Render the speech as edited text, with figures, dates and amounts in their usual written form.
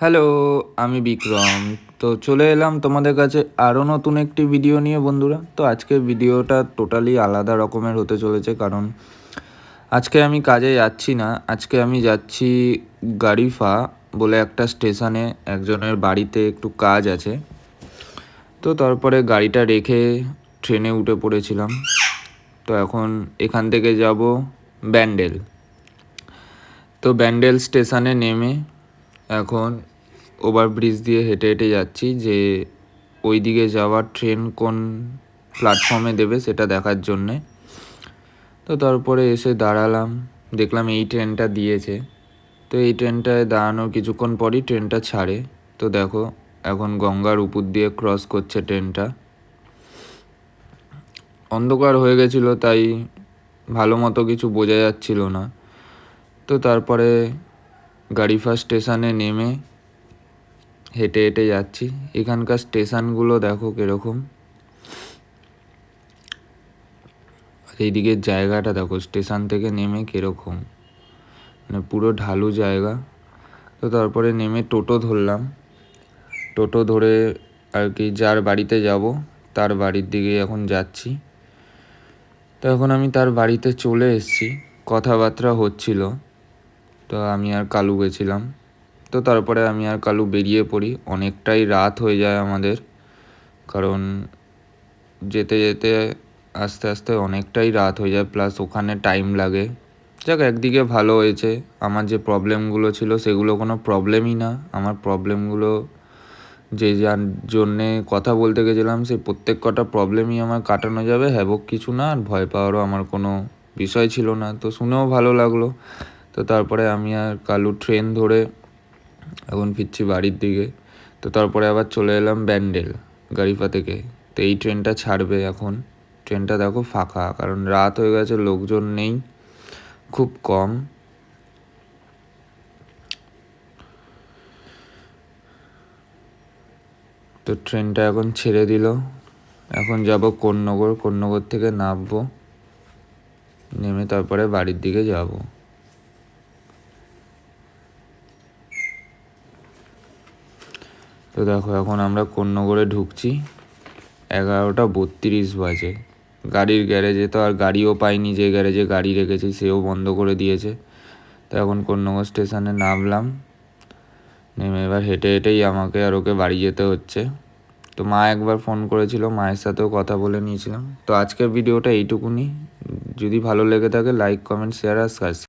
Hello, আমি বিক্রম। তো চলে এলাম তোমাদের কাছে আরও নতুন একটি ভিডিও নিয়ে বন্ধুরা। তো আজকের ভিডিওটা টোটালি আলাদা রকমের হতে চলেছে, কারণ আজকে আমি কাজে যাচ্ছি না। আজকে আমি যাচ্ছি গাড়িফা বলে একটা স্টেশনে, একজনের বাড়িতে একটু কাজ আছে। তো তারপরে গাড়িটা রেখে ট্রেনে উঠে পড়েছিলাম। তো এখন এখান থেকে যাব ব্যান্ডেল। তো ব্যান্ডেল স্টেশনে নেমে এখন ওভারব্রিজ দিয়ে হেঁটে হেঁটে যাচ্ছি যে ওই দিকে যাওয়ার ট্রেন কোন প্ল্যাটফর্মে দেবে সেটা দেখার জন্যে। তো তারপরে এসে দাঁড়ালাম, দেখলাম এই ট্রেনটা দিয়েছে। তো এই ট্রেনটায় দাঁড়ানোর কিছুক্ষণ পরই ট্রেনটা ছাড়ে। তো দেখো, এখন গঙ্গার উপর দিয়ে ক্রস করছে ট্রেনটা। অন্ধকার হয়ে গেছিলো, তাই ভালো মতো কিছু বোঝা যাচ্ছিল না। তো তারপরে গাড়িফা স্টেশনে নেমে হেঁটে হেঁটে যাচ্ছি। এখানকার স্টেশনগুলো দেখো কীরকম, এইদিকের জায়গাটা দেখো, স্টেশন থেকে নেমে কীরকম, মানে পুরো ঢালু জায়গা। তো তারপরে নেমে টোটো ধরলাম। টোটো ধরে আর কি যার বাড়িতে যাব তার বাড়ির দিকে এখন যাচ্ছি। তো এখন আমি তার বাড়িতে চলে এসেছি, কথাবার্তা হচ্ছিল। তো আমি আর কালু গেছিলাম। তো তারপরে আমি আর কালু বেরিয়ে পড়ি। অনেকটাই রাত হয়ে যায় আমাদের, কারণ যেতে যেতে আস্তে আস্তে অনেকটাই রাত হয়ে যায়, প্লাস ওখানে টাইম লাগে। যাক, একদিকে ভালো হয়েছে, আমার যে প্রবলেমগুলো ছিল সেগুলো কোনো প্রবলেমই না। আমার প্রবলেমগুলো যে যার জন্যে কথা বলতে গেছিলাম সেই প্রত্যেক কটা প্রবলেমই আমার কাটানো যাবে, হ্যাবক কিছু না, আর ভয় পাওয়ারও আমার কোনো বিষয় ছিল না। তো শুনেও ভালো লাগলো। তো তারপরে আমি আর কালু ট্রেন ধরে এখন ফিরছি বাড়ির দিকে। তো তারপরে আবার চলে এলাম ব্যান্ডেল গাড়িফা থেকে। তো এই ট্রেনটা ছাড়বে এখন। ট্রেনটা দেখো ফাঁকা, কারণ রাত হয়ে গেছে, লোকজন নেই, খুব কম। তো ট্রেনটা এখন ছেড়ে দিল। এখন যাব কোন্নগর। কোন্নগর থেকে নামবো, নেমে তারপরে বাড়ির দিকে যাব। তো দেখো, এখন আমরা কোন্নগরে ঢুকছি। 11:32 বাজে। গাড়ির গ্যারেজে তো আর গাড়িও পাইনি, যে গ্যারেজে গাড়ি রেখেছি সেও বন্ধ করে দিয়েছে। তো এখন কোন্নগর স্টেশনে নামলাম। নেমে এবার হেঁটে হেঁটেই আমাকে আর ওকে বাড়ি যেতে হচ্ছে। তো মা একবার ফোন করেছিল, মায়ের সাথেও কথা বলে নিয়েছিলাম। তো আজকের ভিডিওটা এইটুকুনি। যদি ভালো লেগে থাকে লাইক, কমেন্ট, শেয়ার আর সাবস্ক্রাইব।